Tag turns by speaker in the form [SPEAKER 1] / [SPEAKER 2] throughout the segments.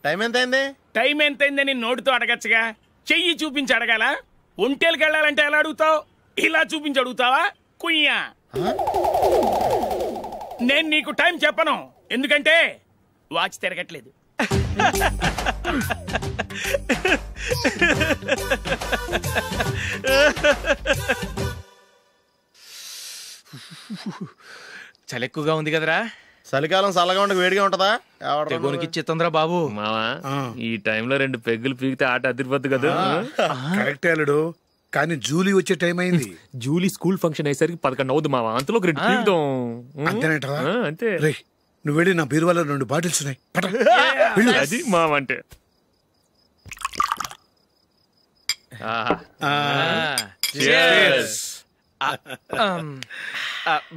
[SPEAKER 1] Time ఎంతైంది?
[SPEAKER 2] Time ఎంతైందని నోటితో అడగచ్చుగా, చెయ్యి చూపించి అడగాల? ఒంటేలకు వెళ్ళాలంటే ఎలా అడుగుతావు? ఇలా చూపించి అడుగుతావా? కుయ్యా, నేను నీకు టైం చెప్పను, ఎందుకంటే వాచ్ తిరగట్లేదు.
[SPEAKER 3] చలి ఎక్కువగా ఉంది కదరా.
[SPEAKER 1] చలికాలం చల్లగా ఉండక వేడిగా ఉంటదా?
[SPEAKER 3] తెగోనికి ఇచ్చేతుందిరా బాబు.
[SPEAKER 4] మావా ఈ టైంలో 2 పెగ్గులు పీకితే ఆట అదిరిపోద్దు కదా.
[SPEAKER 5] కరెక్ట్ అల్లుడు, కానీ జూలీ వచ్చే టైం అయింది.
[SPEAKER 4] జూలీ స్కూల్ ఫంక్షన్ అయ్యేసరికి 11 అవుద్ది మావా, అంతలో 2 పీకుదాం.
[SPEAKER 5] అంతేనేటవా?
[SPEAKER 4] అంతే.
[SPEAKER 5] రే నువ్వు వెళ్ళి నా బీరువాలో 2 బాటిల్స్ ఉన్నాయి.
[SPEAKER 4] అది మావా అంటే.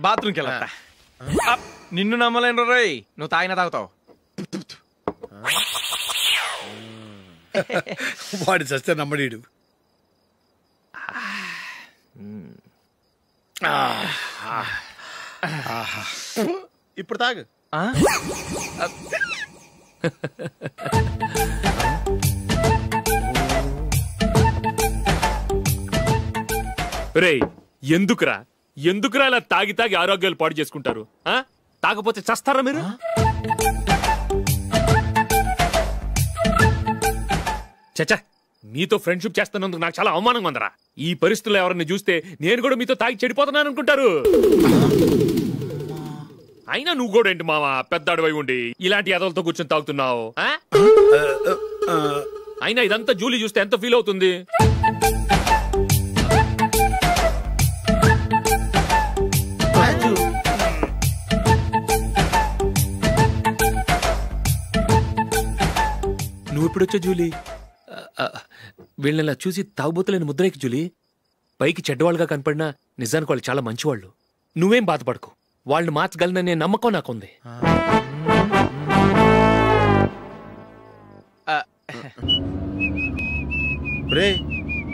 [SPEAKER 3] బాత్రూమ్కి వెళ్ళా. నిన్ను నమ్మలేను రోయ్, నువ్వు తాగినా తాగుతావు.
[SPEAKER 5] వాడి చస్తే నమ్మడీడు.
[SPEAKER 1] ఇప్పుడు తాగు.
[SPEAKER 4] రేయ్ ఎందుకురా ఇలా తాగి ఆరోగ్యాలు పాడు చేసుకుంటారు? తాగపోతే చస్తారా మీరు? చచ్చా, మీతో ఫ్రెండ్షిప్ చేస్తున్నందుకు నాకు చాలా అవమానంగా ఉందరా. ఈ పరిస్థితుల్లో ఎవరిని చూస్తే నేను కూడా మీతో తాగి చెడిపోతున్నాను అనుకుంటారు. అయినా నువ్వు కూడా ఏంటి మావా, పెద్ద అడవై ఉండి ఇలాంటి ఎదలతో కూర్చొని తాగుతున్నావు? అయినా ఇదంతా జూలీ చూస్తే ఎంత ఫీల్ అవుతుంది? నువ్వు ఎప్పుడొచ్చా జూలీ? వీళ్ళని ఇలా చూసి తాగుబోతులేని ముద్రేకి జూలీ. పైకి చెడ్డవాళ్ళుగా కనపడినా నిజానికి వాళ్ళు చాలా మంచివాళ్ళు. నువ్వేం బాధపడకు, వాళ్ళని మార్చగలననే నమ్మకం నాకుంది.
[SPEAKER 1] రే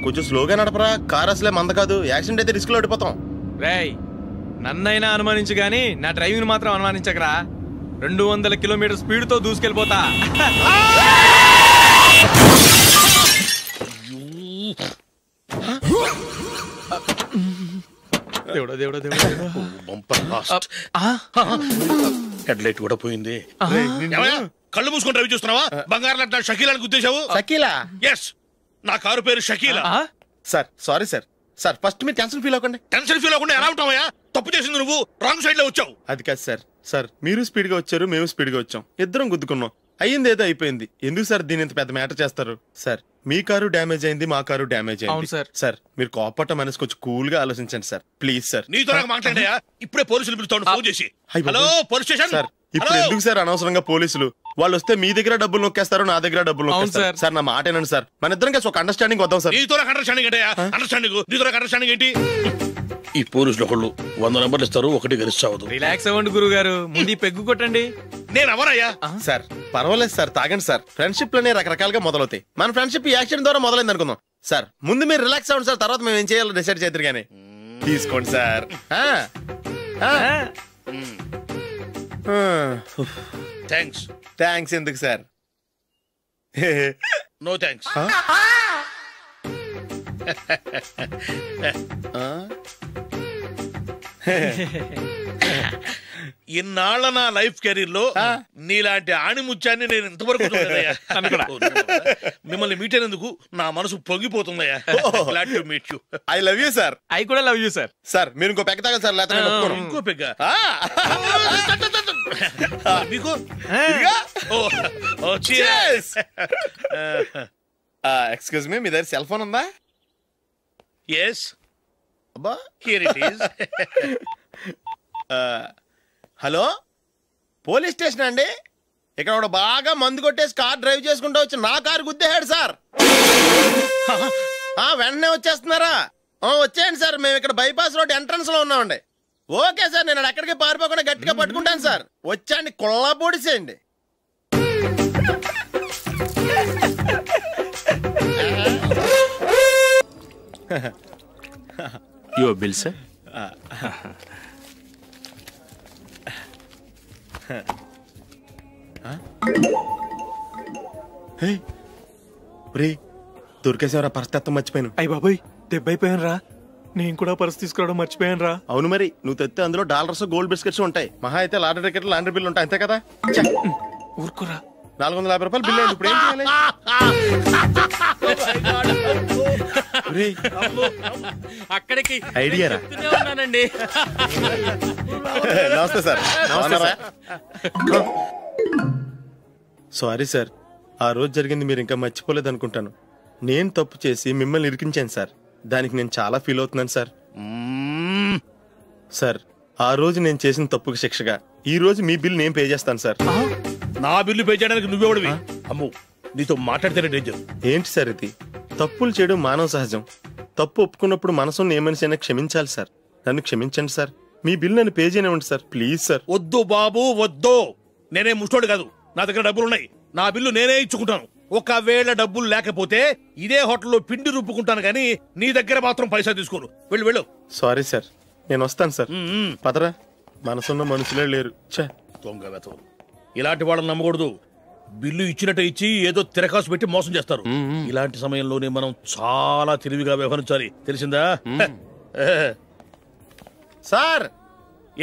[SPEAKER 1] కొంచెం స్లోగా నడపరా, కార్ అసలే మంద కాదు. యాక్సిడెంట్ అయితే రిస్క్ లో ఓడిపోతాం.
[SPEAKER 3] రేయ్ నన్నైనా అనుమానించు గాని నా డ్రైవింగ్ మాత్రం అనుమానించకరా. 200 కిలోమీటర్ స్పీడ్ తో దూసుకెళ్ళిపోతా. దేవుడా దేవుడా దేవుడా,
[SPEAKER 5] హెడ్ లైట్ కూడా పోయింది.
[SPEAKER 6] కళ్ళు మూసుకొని రవి చూస్తున్నావా? బంగారం లాంటి షకీలాని గుద్దేశావు.
[SPEAKER 1] షకీలా?
[SPEAKER 6] ఎస్, నా కారు పేరు Shakeela.
[SPEAKER 1] Sir sorry sir. Sir first మీరు టెన్షన్ ఫీల్ అవ్వకండి.
[SPEAKER 6] టెన్షన్ ఫీల్ అవ్వకుండా ఎలా ఉంటావయ్యా? తప్పు చేసింది నువ్వు, రాంగ్ సైడ్ లో వచ్చావు.
[SPEAKER 1] అది కాదు సార్. సార్ మీరు స్పీడ్ గా వచ్చారు, మేము స్పీడ్ గా వచ్చాం, ఇద్దరం గుద్దుకున్నాం. అయ్యింది ఏదో అయిపోయింది. ఎందుకు సార్ దీని ఇంత పెద్ద మ్యాటర్ చేస్తారు? సార్ మీ కారు డ్యామేజ్ అయింది, మా కారు డ్యామేజ్ అయింది. సార్ మీరు కోపట్ట మనసు కొంచెం కూల్ గా ఆలోచించండి సార్, ప్లీజ్ సార్.
[SPEAKER 6] నీతో నాకు మాట్లాడాయా? ఇప్పుడే పోలీసులు పిలుస్తాను, ఫోన్ చేసి. Hello police station.
[SPEAKER 1] సార్ ఇప్పుడు ఎందుకు సార్ అనవసరంగా పోలీసులు? వాళ్ళు వస్తే మీ దగ్గర డబ్బులు నొక్కేస్తారు, నా దగ్గర డబ్బులు నొక్కేస్తారు. సార్ నా మాట ఏనండి సార్, మన ఇద్దరం కలిసి ఒక అండర్స్టాండింగ్ వద్దాం సార్.
[SPEAKER 6] నీతో నాకు అండర్స్టాండింగ్ ఏంటయ్యా? అండర్స్టాండింగ్ నీతో నాకు అండర్స్టాండింగ్ ఏంటి?
[SPEAKER 7] ఈ పోలీసులు ఒకళ్ళు 100 నెంబర్లు ఇస్తారు, ఒకటి గెలిచావదు.
[SPEAKER 3] రిలాక్స్ అవ్వండి గురువు గారు, ముందు పెగ్గు కొట్టండి.
[SPEAKER 6] నేను ఎవరయ్యా?
[SPEAKER 1] సార్ పర్వాలేదు సార్, తాగండి సార్. ఫ్రెండ్షిప్ లోనే రకరకాలుగా మొదలవుతాయి. మన ఫ్రెండ్షిప్ ఈ యాక్సిడెంట్ ద్వారా మొదలైంది అనుకుందాం. సార్ ముందు మీరు రిలాక్స్ అవ్వండి సార్, తర్వాత మేము ఏం చేయాలో డిసైడ్ చేద్దరు కానీ. తీసుకోండి సార్.
[SPEAKER 6] థ్యాంక్స్.
[SPEAKER 1] థ్యాంక్స్ ఎందుకు సార్?
[SPEAKER 6] No thanks. ఇన్నాళ్ళ నా లైఫ్ కెరీర్ లో నీలాంటి ఆణిముత్యాన్ని నేను ఇంతవరకు చూడలేదయ్యా. మిమ్మల్ని మీట్ అయినందుకు నా మనసు పొంగిపోతుందయ్యా. Glad to meet you.
[SPEAKER 1] I love you sir.
[SPEAKER 3] I కూడా లవ్ యూ సార్.
[SPEAKER 1] సార్ మీరు ఇంకో పెగ్గ తాగండి సార్, లేకపోతే
[SPEAKER 6] ఇంకో పెగ్గ మీకు.
[SPEAKER 1] ఎక్స్క్యూజ్ మీ, మీ దగ్గర సెల్ ఫోన్ ఉందా?
[SPEAKER 6] ఎస్.
[SPEAKER 1] అబ్బా
[SPEAKER 6] here it is.
[SPEAKER 1] Hello police station అండి. ఇక్కడ ఒక బాగా మందు కొట్టేసి కార్ డ్రైవ్ చేసుకుంటూ వచ్చి నా కారు గుద్దేశాడు సార్. వెంటనే వచ్చేస్తున్నారా? వచ్చేయండి సార్, మేము ఇక్కడ బైపాస్ రోడ్ ఎంట్రన్స్ లో ఉన్నామండి. ఓకే సార్, నేను ఎక్కడికి పారిపోకుండా గట్టిగా పట్టుకుంటాను సార్. వచ్చాండి, కుళ్ళ పొడిసేయండి.
[SPEAKER 4] Your bill, sir.
[SPEAKER 1] దొరికేసేవరా పరిస్థితి మర్చిపోయాను.
[SPEAKER 3] అయ్య బాబాయ్ దెబ్బైపోయాను రా. నేను కూడా పర్స్ తీసుకురావడం మర్చిపోయాను రా.
[SPEAKER 1] అవును మరి, నువ్వు తెస్తే అందులో డాలర్స్ గోల్డ్ బిస్కెట్స్ ఉంటాయి. మహా అయితే లాటరీ టికెట్ లాండ్రీ బిల్లు ఉంటాయి, అంతే కదా.
[SPEAKER 3] ఊరుకోరా.
[SPEAKER 1] 450 రూపాయలు బిల్లు అయింది. ఇప్పుడు ఏం చేయాలి?
[SPEAKER 3] అక్కడికి
[SPEAKER 1] ఐడియా రా. నమస్తే సార్. సారీ సార్, ఆ రోజు జరిగింది మీరు ఇంకా మర్చిపోలేదు అనుకుంటాను. నేను తప్పు చేసి మిమ్మల్ని ఇరికించాను సార్. దానికి నేను చాలా ఫీల్ అవుతున్నాను సార్. సార్, ఆ రోజు నేను చేసిన తప్పుకి శిక్షగా ఈ రోజు మీ బిల్ నేను పే చేస్తాను సార్.
[SPEAKER 6] నా బిల్లు పే చేయడానికి నువ్వెవడివి? అమ్మో, నీతో మాట్లాడితేనే డేంజర్.
[SPEAKER 1] ఏంటి సార్ ఇది? తప్పులు చేయడం మానవ సహజం. తప్పు ఒప్పుకున్నప్పుడు మనసుని ఏ మనిషి అయినా క్షమించాలి సార్. నన్ను క్షమించండి సార్. మీ బిల్ నన్ను పే చేయనివ్వండి సార్, ప్లీజ్ సార్.
[SPEAKER 6] వద్దు బాబు వద్దు. నేనే ముష్టోడు కాదు, నా దగ్గర డబ్బులున్నాయి. నా బిల్లు నేనే ఇచ్చుకుంటాను. ఒకవేళ డబ్బులు లేకపోతే ఇదే హోటల్లో పిండి రుబ్బుకుంటాను, కానీ నీ దగ్గర మాత్రం పైసా తీసుకోను. వెళ్ళు వెళ్ళు.
[SPEAKER 1] సారీ సార్, నేను వస్తాను సార్. పదరా, మనసున్న మనుషులే లేరు.
[SPEAKER 6] దొంగ వెతవరు. ఇలాంటి వాళ్ళని నమ్మకూడదు. బిల్లు ఇచ్చినట్టు ఇచ్చి ఏదో తిరకాసు పెట్టి మోసం చేస్తారు. ఇలాంటి సమయంలోనే మనం చాలా తెలివిగా వ్యవహరించాలి, తెలిసిందా?
[SPEAKER 1] సార్,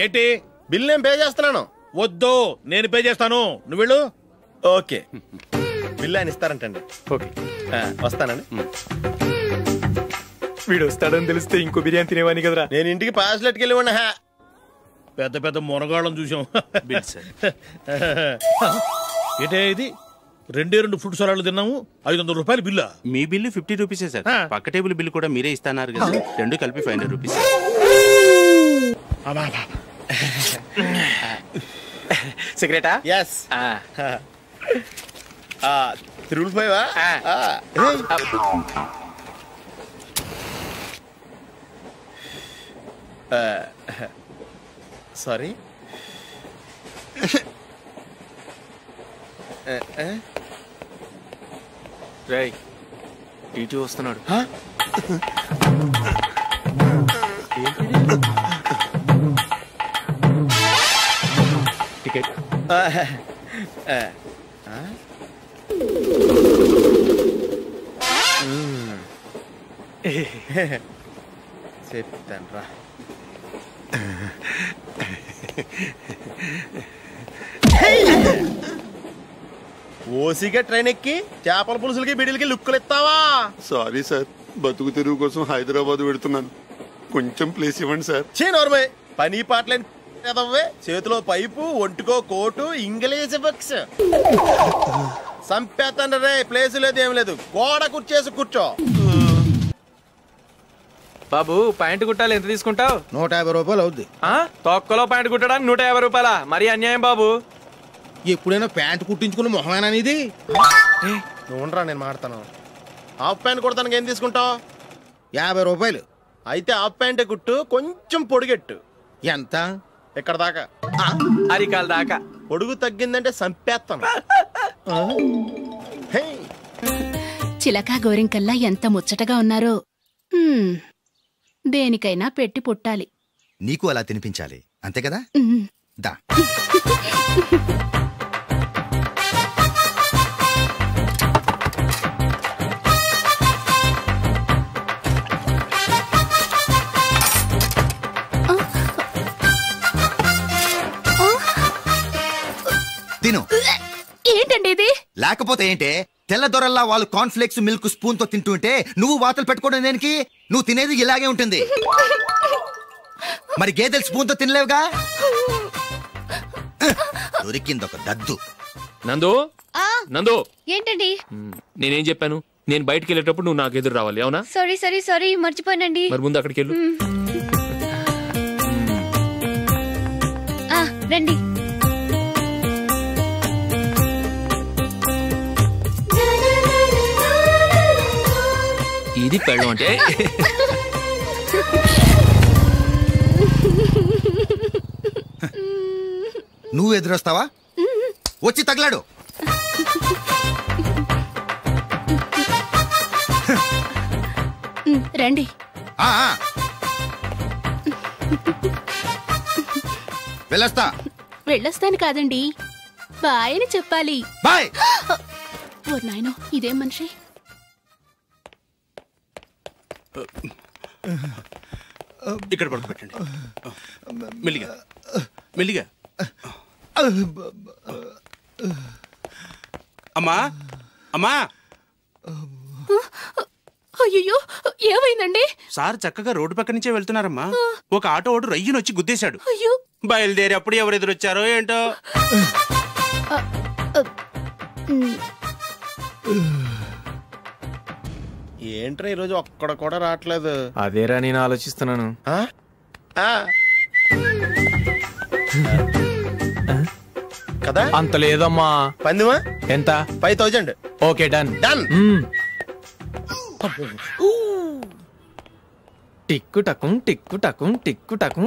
[SPEAKER 6] ఏంటి?
[SPEAKER 1] బిల్ నేను పే చేస్తున్నాను.
[SPEAKER 6] వద్దు, నేను పే చేస్తాను, నువ్వు వెళ్ళు.
[SPEAKER 1] ఓకే, బిల్ ఆయన ఇస్తారంటండి.
[SPEAKER 3] ఓకే,
[SPEAKER 1] వస్తానండి.
[SPEAKER 3] వీడు వస్తాడని తెలిస్తే ఇంకో బిర్యానీ తినేవాని కదరా.
[SPEAKER 1] నేను ఇంటికి పాస్లెట్కి వెళ్ళి ఉన్నా.
[SPEAKER 6] పెద్ద పెద్ద మునగాళ్ళం చూసాం. ఏంటే ఇది? 2 ఫ్రూట్ సలాడ్లు తిన్నాము, 500 రూపాయలు బిల్లా?
[SPEAKER 8] మీ బిల్లు 50 రూపీసే సార్. పక్క టేబుల్ బిల్లు కూడా మీరే ఇస్తాన్నారు కదా, రెండు కలిపి 500 రూపీస్.
[SPEAKER 3] సిగరెటా?
[SPEAKER 1] ఎస్. 355 సారీ.
[SPEAKER 4] రేయ్, టీటీ వస్తున్నాడు. టికెట్.
[SPEAKER 1] చెప్తాను రా. ఓసిగా ట్రైన్ ఎక్కి చేపల పులుసులకి బిడిలకి లుక్కులు ఇస్తావా?
[SPEAKER 9] సారీ సార్, బతుకు తెరువు కోసం హైదరాబాద్ పెడుతున్నాను, కొంచెం ప్లేస్ ఇవ్వండి సార్.
[SPEAKER 1] నోర్మే, పని పాటలేని చేతిలో పైపు, ఒంటికో కోటు, ఇంగ్లీష్ బుక్స్. సంపేతండ్రి రే, ప్లేస్ లేదు ఏం లేదు, గోడ కుర్చేసి కూర్చో.
[SPEAKER 3] బాబు, ప్యాంటు కుట్టాలి, ఎంత తీసుకుంటావు?
[SPEAKER 10] 150 రూపాయలు అవుద్ది.
[SPEAKER 3] తొక్కలో ప్యాంటు కుట్టడానికి 150 రూపాయల? మరి అన్యాయం బాబు.
[SPEAKER 10] ఎప్పుడైనా ప్యాంటు కుట్టించుకున్న మొహమేనా ఇది?
[SPEAKER 1] నువ్వు ఉండరా, నేను మాడతాను. హాఫ్ ప్యాంట్ కుడతానికి ఏం తీసుకుంటావు?
[SPEAKER 10] 50 రూపాయలు.
[SPEAKER 1] అయితే హాఫ్ ప్యాంటే కుట్టు, కొంచెం పొడిగెట్టు.
[SPEAKER 10] ఎంత?
[SPEAKER 1] ఎక్కడ దాకా?
[SPEAKER 3] అరికాల దాకా.
[SPEAKER 1] పొడుగు తగ్గిందంటే సంపేస్తాను.
[SPEAKER 11] చిలకా గోరింకల్లా ఎంత ముచ్చటగా ఉన్నారో. దేనికైనా పెట్టి పుట్టాలి.
[SPEAKER 10] నీకు అలా తినిపించాలి, అంతే కదా? దా. తిను.
[SPEAKER 11] ఏంటండి ఇది?
[SPEAKER 10] లేకపోతే ఏంటే, తెల్లదొరల్లా వాళ్ళు కార్న్ఫ్లేక్స్ మిల్క్ స్పూన్ తో తింటుంటే నువ్వు వాతలు పెట్టుకోవడం దేనికి? నువ్వు తినేది ఇలాగే ఉంటుంది. మరి గేదెలు స్పూన్ తో తినలేవుగా. దొరికింది ఒక దద్దు.
[SPEAKER 4] నందు, నందు,
[SPEAKER 12] ఏంటండి?
[SPEAKER 4] నేనేం చెప్పాను? నేను బయటికి వెళ్ళేటప్పుడు నువ్వు నాకు ఎదురు రావాలి, అవునా?
[SPEAKER 12] సారీ మర్చిపోయానండి.
[SPEAKER 4] మరి ముందు అక్కడికి వెళ్ళు.
[SPEAKER 12] రండి.
[SPEAKER 4] ఇది పెళ్ళం అంటే.
[SPEAKER 10] నువ్వు ఎదురొస్తావా? వచ్చి తగలాడు.
[SPEAKER 11] రండి.
[SPEAKER 10] వెళ్ళొస్తాను కాదండి,
[SPEAKER 11] బాయ్ అని చెప్పాలి.
[SPEAKER 10] బాయ్.
[SPEAKER 11] ఓ నాయనో, ఇదేం మనిషి?
[SPEAKER 8] ఇక్కడ పడుకోబెట్టండి. మెల్లిగా మెల్లిగా. అమ్మా అమ్మా.
[SPEAKER 11] అయ్యో, ఏమైందండి?
[SPEAKER 8] సార్ చక్కగా రోడ్డు పక్క నుంచే వెళ్తున్నారమ్మా. ఒక ఆటో ఓడు రయ్యను వచ్చి గుద్దేశాడు.
[SPEAKER 11] అయ్యో,
[SPEAKER 8] బయలుదేరి అప్పుడు ఎవరు ఎదురొచ్చారో ఏంటో.
[SPEAKER 1] ఏంట్రా ఈరోజు ఒక్కడ కూడా రావట్లేదు?
[SPEAKER 3] అదేరా నేను ఆలోచిస్తున్నాను.
[SPEAKER 1] కదా
[SPEAKER 3] అంత లేదమ్మా.
[SPEAKER 1] పందిమా
[SPEAKER 3] ఎంత?
[SPEAKER 1] 5000.
[SPEAKER 3] Okay, done
[SPEAKER 1] done.
[SPEAKER 3] టిక్కు టకుం టిక్కు టకుం టిక్కు టకుం.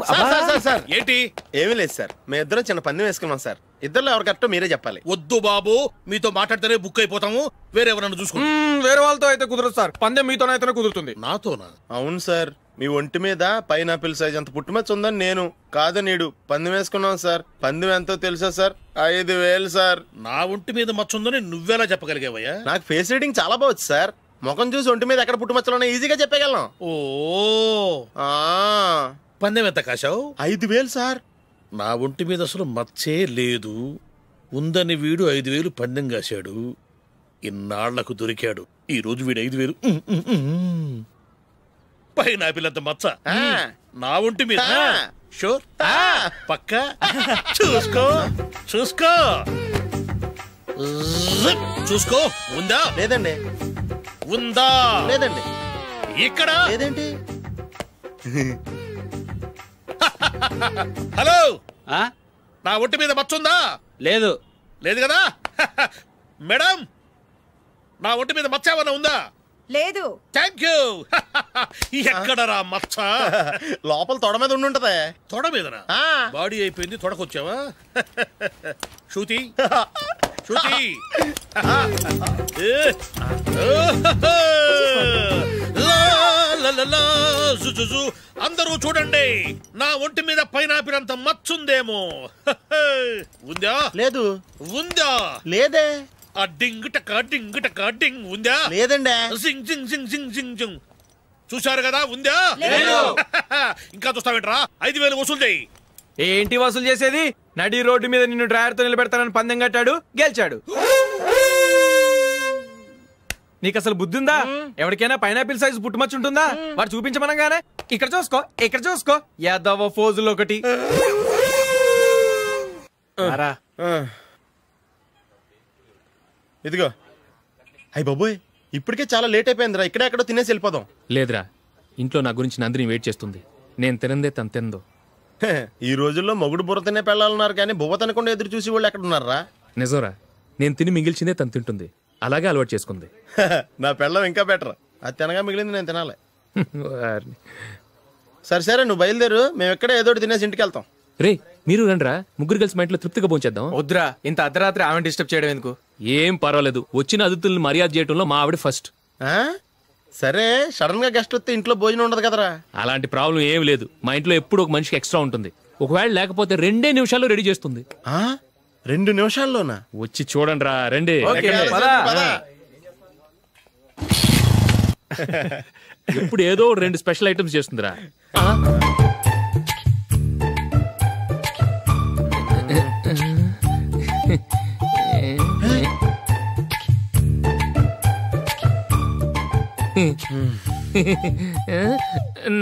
[SPEAKER 1] సార్
[SPEAKER 6] ఏంటి?
[SPEAKER 1] ఏమీ లేదు సార్, మేము ఇద్దరం చిన్న పందెం వేసుకున్నాం సార్. ఇద్దరులో ఎవరు కరెక్టో మీరే చెప్పాలి.
[SPEAKER 6] వద్దు బాబు, మీతో మాట్లాడితేనే బుక్ అయిపోతాము. వేరెవరన్నా చూసుకోండి.
[SPEAKER 3] వేరే వాళ్ళతో అయితే కుదరదు సార్. పందెం మీతోనైతేనే కుదురుతుంది.
[SPEAKER 6] నాతోనా?
[SPEAKER 1] అవును సార్, మీ ఒంటి మీద పైనాపిల్ సైజ్ అంత పుట్టుమచ్చ ఉందని నేను కాదు నీడు పందెం వేసుకున్నాం సార్. పందెం ఎంతో తెలుసా సార్? 5000 సార్.
[SPEAKER 6] నా ఒంటి మీద మచ్చ ఉందని నువ్వెలా చెప్పగలిగావయ్యా?
[SPEAKER 1] నాకు ఫేస్ రీడింగ్ చాలా బాగుంది సార్. ముఖం చూసి ఒంటి మీద ఎక్కడ పుట్టుమచ్చలో ఈజీగా చెప్పగలం.
[SPEAKER 6] ఓ, పందెం ఎంత కాశావు?
[SPEAKER 1] 5000 సార్.
[SPEAKER 6] నా ఒంటి మీద అసలు మచ్చే లేదు. ఉందని వీడు 5000 పందెం కాశాడు. ఇన్నాళ్లకు దొరికాడు. ఈ రోజు వీడు 5000. పైనాపిల్ అంత మచ్చ నా ఒంటి మీద. షూర్? పక్క చూసుకో చూసుకో చూసుకో. ఉందా?
[SPEAKER 1] లేదండి.
[SPEAKER 6] ఉందా?
[SPEAKER 1] లేదండి.
[SPEAKER 6] ఇక్కడ
[SPEAKER 1] లేదేంటి?
[SPEAKER 6] హలో, నా ఒంటి మీద మచ్చ ఉందా?
[SPEAKER 3] లేదు.
[SPEAKER 6] లేదు కదా? మేడం, నా ఒంటి మీద మచ్చ ఏమన్నా ఉందా?
[SPEAKER 13] లేదు.
[SPEAKER 6] Thank you. ఎక్కడరా మచ్చ?
[SPEAKER 1] లోపల తొడ మీద ఉండుంటదే.
[SPEAKER 6] తొడ మీదనా? బాడీ అయిపోయింది, తొడకొచ్చావా? శృతి శృతి, అందరూ చూడండి, నా ఒంటి మీద పైనాపిల్ అంత మచ్చుందేమో. ఉందా?
[SPEAKER 1] లేదు.
[SPEAKER 6] ఉందా?
[SPEAKER 1] లేదే.
[SPEAKER 6] ఆ డింగ్ టక డింగ్ టక డింగ్ ఉందా?
[SPEAKER 1] లేదండి.
[SPEAKER 6] జింగ్ జింగ్ జింగ్ జింగ్ జింగ్ జింగ్. చూశారు కదా? ఉందా? ఇంకా చూస్తావేంట్రా? 5000 వసూలు చేయి.
[SPEAKER 3] ఏంటి వసూలు చేసేది? నడి రోడ్డు మీద నిన్ను డ్రైవర్ తో నిలబెడతానని పందెం కట్టాడు, గెలిచాడు. నీకు అసలు బుద్ధి ఉందా? ఎవరికైనా పైనాపిల్ సైజ్ పుట్టుమచ్చు ఉంటుందా? వాడు చూపించమనగానే ఇక్కడ చూసుకో ఇక్కడ చూసుకో యాదవ ఫోజులు ఒకటి.
[SPEAKER 1] ఇదిగో. అయ్య బాబోయ్, ఇప్పటికే చాలా లేట్ అయిపోయిందిరా. ఇక్కడే ఎక్కడో తినేసి వెళ్ళిపోదాం.
[SPEAKER 4] లేదురా, ఇంట్లో నా గురించి నందిని వెయిట్ చేస్తుంది. నేను తినందే తను తిందో.
[SPEAKER 1] ఈ రోజుల్లో మొగుడు బుర్ర తినే పెళ్ళాలన్నారు కానీ బువ్వ తినకుండా ఎదురు చూసి వాళ్ళు ఎక్కడ ఉన్నారా?
[SPEAKER 4] నిజంరా, నేను తిని మిగిల్చిందే తను తింటుంది. అలాగే అలవాటు చేసుకుంది.
[SPEAKER 1] నా పెళ్ళం ఇంకా బెటర్. అది తినగా మిగిలింది నేను తినాలి. సరే సరే, నువ్వు బయలుదేరు. మేము ఎక్కడ ఏదో తినేసి ఇంటికి వెళ్తాం.
[SPEAKER 4] రే, మీరు రండిరా, ముగ్గురు కలిసి మా ఇంట్లో తృప్తిగా పోంచేద్దాం.
[SPEAKER 3] వద్దురా, ఇంత అర్ధరాత్రి ఆమె డిస్టర్బ్ చేయడం ఎందుకు?
[SPEAKER 4] ఏం పర్వాలేదు, వచ్చిన అతిథుల్ని మర్యాద చేయడంలో మా ఆవిడ ఫస్ట్.
[SPEAKER 1] సరే, సడన్ గా గెస్ట్ వస్తే ఇంట్లో భోజనం ఉండదు కదరా?
[SPEAKER 4] అలాంటి ప్రాబ్లం ఏం లేదు. మా ఇంట్లో ఎప్పుడు ఒక మనిషికి ఎక్స్ట్రా ఉంటుంది. ఒకవేళ లేకపోతే 2 నిమిషాల్లో రెడీ చేస్తుంది.
[SPEAKER 1] 2 నిమిషాల్లోనా?
[SPEAKER 4] వచ్చి చూడండి రా, రండి. ఇప్పుడు ఏదో 2 స్పెషల్ ఐటమ్స్ చేస్తుందిరా.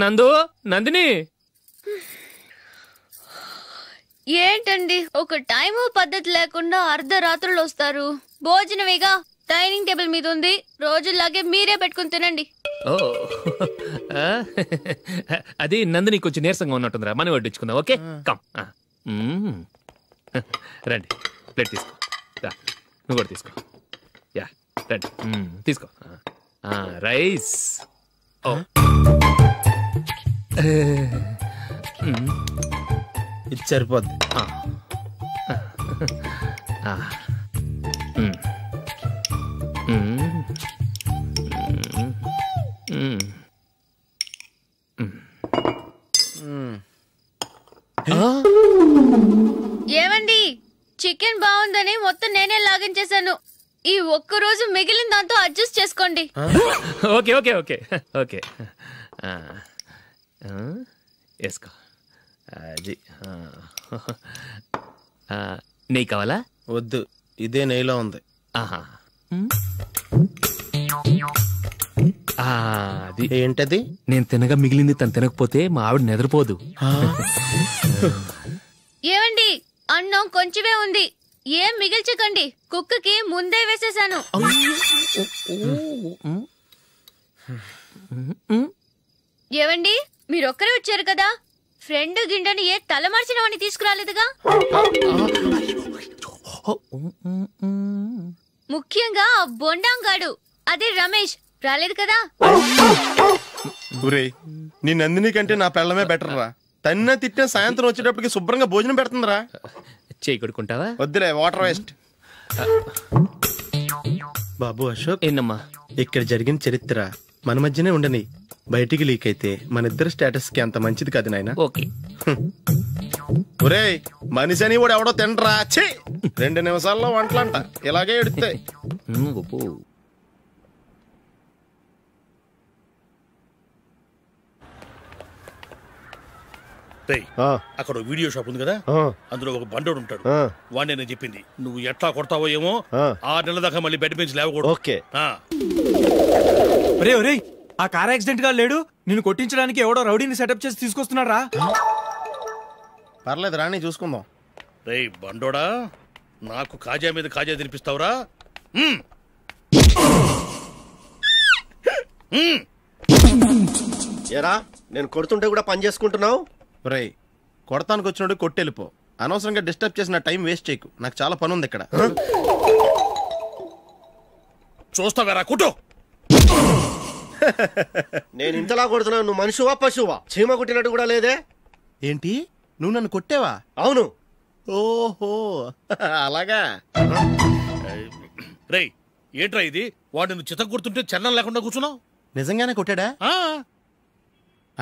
[SPEAKER 4] నందు, నందిని,
[SPEAKER 12] ఏంటండి ఒక టైము పద్ధతి లేకుండా అర్ధరాత్రులు వస్తారు? భోజనమేగా డైనింగ్ టేబుల్ మీద ఉంది, రోజుల్లాగే మీరే పెట్టుకుని తినండి.
[SPEAKER 4] ఓ, అది నందిని కొంచెం నీరసంగా ఉన్నట్టుందిరా. మనం వడ్డించుకుందాం. Okay, come. రండి, ప్లేట్ తీసుకో. నువ్వు కూడా తీసుకో. యా, రండి, తీసుకో. రైస్.
[SPEAKER 1] ఇది సరిపోద్ది.
[SPEAKER 12] ఏమండి, చికెన్ బాగుందని మొత్తం నేనే లాగించేశాను. ఈ ఒక్క రోజు మిగిలిన దాంతో అడ్జస్ట్ చేసుకోండి.
[SPEAKER 4] ఓకే ఓకే ఓకే ఓకే వేసుకో. అది నెయ్యి కావాలా?
[SPEAKER 1] వద్దు, ఇదే నెయ్యిలో ఉంది.
[SPEAKER 4] ఆహా, అది
[SPEAKER 1] ఏంటది?
[SPEAKER 4] నేను తినగా మిగిలింది తను తినకపోతే మా ఆవిడ నిద్రపోదు.
[SPEAKER 12] ఏమండి, అన్నం కొంచెమే ఉంది, ఏం మిగిల్చకండి. కుక్కకి ముందే వేసేసాను. ఏవండి, మీరొక్కరే వచ్చారు కదా, ఫ్రెండ్ గిండెని ఏ తలమార్చిన వాడిని తీసుకురాలేదుగా? ముఖ్యంగా బొండాంగాడు, అదే రమేష్ రాలేదు కదా?
[SPEAKER 1] ఊరే, నీ నందిని కంటే నా పెళ్ళమే బెటర్ రా. తన్న తిట్టిన సాయంత్రం వచ్చేటప్పటికి శుభ్రంగా భోజనం పెడుతుందిరా.
[SPEAKER 4] చేయి కొడుకుంటావా?
[SPEAKER 1] వద్దులే, వాటర్ వేస్ట్. బాబు అశోక్,
[SPEAKER 4] ఏంటమ్మా
[SPEAKER 1] ఇక్కడ జరిగిన చరిత్ర మన మధ్యనే ఉండని, బయటికి లీక్ అయితే మన ఇద్దరు స్టేటస్ కి అంత మంచిది కాదు నాయన.
[SPEAKER 4] ఓకే.
[SPEAKER 1] ఒరే, మనిషి అని కూడా ఎవడో తినరా. 2 నిమిషాల్లో వంటలంట ఇలాగే ఎడితే.
[SPEAKER 6] అక్కడ వీడియో షాప్ ఉంది కదా, అందులో ఒక బండోడు ఉంటాడు. వాడిని నేను చెప్పింది, నువ్వు ఎట్లా కొడతావో ఏమో, 6 నెలల దాకా మళ్ళీ బెడ్ బెంచ్ లేవకూడదు.
[SPEAKER 1] ఓకే.
[SPEAKER 3] ఒరే ఒరే, ఆ కార్ యాక్సిడెంట్ గా లేడు, నిన్ను కొట్టించడానికి ఎవడో రౌడీని సెటప్ చేసి తీసుకొస్తున్నారా?
[SPEAKER 1] పర్లేదు రాని, చూసుకుందాం.
[SPEAKER 6] రేయ్ బండోడా, నాకు కాజా మీద కాజా తినిపిస్తావురా?
[SPEAKER 13] ఎరా, నేను కొడుతుంటే కూడా పని చేసుకుంటున్నావు?
[SPEAKER 1] రే, కొడతానికి వచ్చినట్టు కొట్టెళ్ళిపో. అనవసరంగా డిస్టర్బ్ చేసిన టైం వేస్ట్ చేయకు, నాకు చాలా పని ఉంది ఇక్కడ.
[SPEAKER 6] చూస్తావేరా కుట్టు.
[SPEAKER 13] నేను ఇంతలా కొడుతున్నావు, నువ్వు మనిషివా పశువా? చీమ కుట్టినట్టు కూడా లేదే.
[SPEAKER 1] ఏంటి, నువ్వు నన్ను కొట్టావా?
[SPEAKER 13] అవును.
[SPEAKER 1] ఓహో, అలాగా.
[SPEAKER 6] రేయ్ ఏంట్రా ఇది, వాడు నువ్వు చిత్త కొడుతుంటే చలనం లేకుండా కూర్చున్నావు?
[SPEAKER 1] నిజంగానే కొట్టాడా?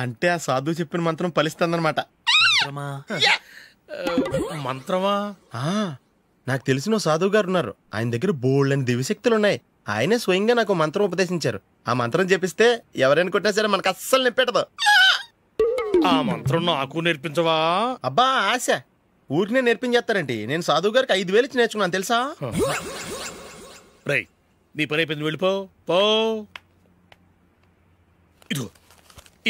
[SPEAKER 1] అంటే ఆ సాధువు చెప్పిన మంత్రం ఫలిస్తుందన్నమాట.
[SPEAKER 6] మంత్రమా?
[SPEAKER 1] నాకు తెలిసిన సాధువు గారు ఉన్నారు, ఆయన దగ్గర బోల్డని దివ్యశక్తులు ఉన్నాయి. ఆయనే స్వయంగా నాకు మంత్రం ఉపదేశించారు. ఆ మంత్రం చెప్పిస్తే ఎవరైనా కొట్టినా సరే మనకు అస్సలు నిప్పెట్టదు.
[SPEAKER 6] ఆ మంత్రం నాకు నేర్పించవా?
[SPEAKER 1] అబ్బా ఆశ, ఊరినే నేర్పించేస్తారండి. నేను సాధువు గారికి 5,000 ఇచ్చి నేర్చుకున్నాను తెలుసా?
[SPEAKER 6] రై, నీ పని అయిపోయింది, వెళ్ళిపో. పో. ఇదిగో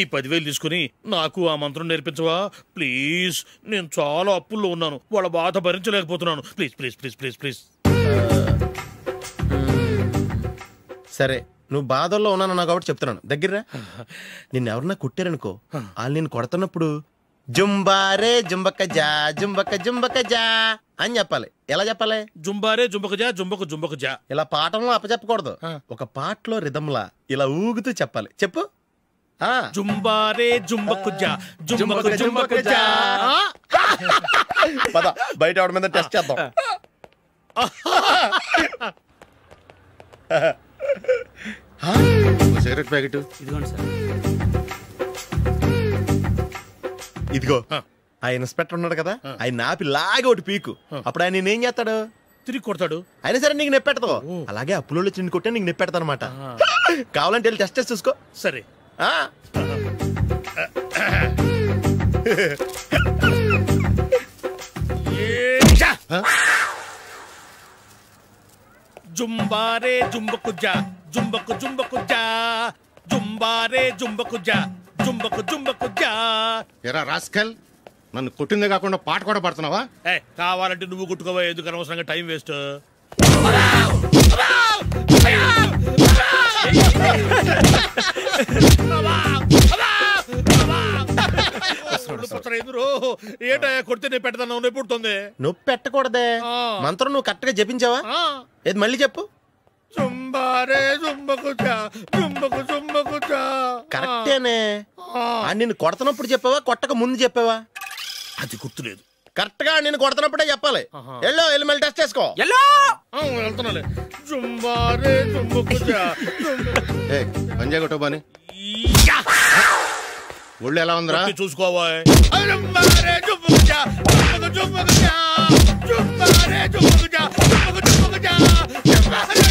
[SPEAKER 6] ఈ 10,000 తీసుకుని నాకు ఆ మంత్రం నేర్పించవా ప్లీజ్? నేను చాలా అప్పుల్లో ఉన్నాను, వాళ్ళ బాధ భరించలేకపోతున్నాను. Please please please please please.
[SPEAKER 1] సరే, నువ్వు బాధల్లో ఉన్నాను నాకు కాబట్టి చెప్తున్నాను. దగ్గర నిన్ను ఎవరన్నా కొట్టారనుకో, వాళ్ళు నేను కొడుతున్నప్పుడు జుంబారే జుంబక జా జుంబక జుంబక జా అని చెప్పాలి. ఎలా చెప్పాలి?
[SPEAKER 6] జుంబారే జుంబక జా జుంబక జుంబక జా.
[SPEAKER 1] ఇలా పాఠంలో అప్పచెప్పకూడదు, ఒక పాటలో రిధంలా ఇలా ఊగుతూ చెప్పాలి. చెప్పు.
[SPEAKER 6] జుంబారే జుంబకు జా జుంబకు జుంబకు జా.
[SPEAKER 1] పద, బయట ఆవిడ మీద టెస్ట్ చేద్దాం.
[SPEAKER 9] సిగరెట్ ప్యాకెట్
[SPEAKER 3] ఇదిగోండి సార్.
[SPEAKER 1] ఇదిగో, ఆ ఇన్స్పెక్టర్ ఉన్నాడు కదా, ఆయన ఆపి లాగా ఒకటి పీకు. అప్పుడు ఆయన నేనేం చేస్తాడు?
[SPEAKER 6] తిరిగి కొడతాడు.
[SPEAKER 1] అయినా సరే నీకు నెప్పెడతావు. అలాగే అప్పులో చిన్న కొట్టే నీకు నెప్పెడతా అనమాట. కావాలంటే వెళ్ళి టెస్ట్ చేసి చూసుకో.
[SPEAKER 6] సరే. జుంబారే జుంబకు జా జుంబకు జుంబకు జా జుంబారే జుంబకు జా జుంబకు జుంబకు జా.
[SPEAKER 9] ఎరా రాస్కల్, నన్ను కొట్టిందే కాకుండా పాట కూడా పడుతున్నావా?
[SPEAKER 6] కావాలంటే నువ్వు కొట్టుకోవా, ఎందుకు అనవసరంగా టైం వేస్ట్. ఏంటో కొడితే నేను పెడతాను, నొప్పి పుడుతుంది.
[SPEAKER 1] నొప్పి పెట్టకూడదే, మంత్రం నువ్వు కరెక్ట్ గా జపించావా? ఏది మళ్ళీ చెప్పు.
[SPEAKER 6] జుంబారే జుంబకు జా జుంబకు జుంబకు జా.
[SPEAKER 1] కరెక్టేనే. నిన్ను కొడుతున్నప్పుడు చెప్పావా, కొట్టక ముందు చెప్పావా?
[SPEAKER 6] అది గుర్తులేదు.
[SPEAKER 1] కరెక్ట్ గా నేను కొడుతున్నప్పుడే చెప్పాలి. ఎల్లో వెళ్ళి మళ్ళీ టెస్ట్ చేసుకో.
[SPEAKER 6] వెళ్తున్నాలే. జుంబారే జుంబకు జా.
[SPEAKER 9] పంజా కొట్టబాని ఒళ్ళు ఎలా ఉందిరా
[SPEAKER 6] చూసుకోవా. జుంబారే జుంబకు జా జుంబకు జుంబకు జా జుంబారే జుంబకు జా జుంబకు జుంబకు జా. అయ్యో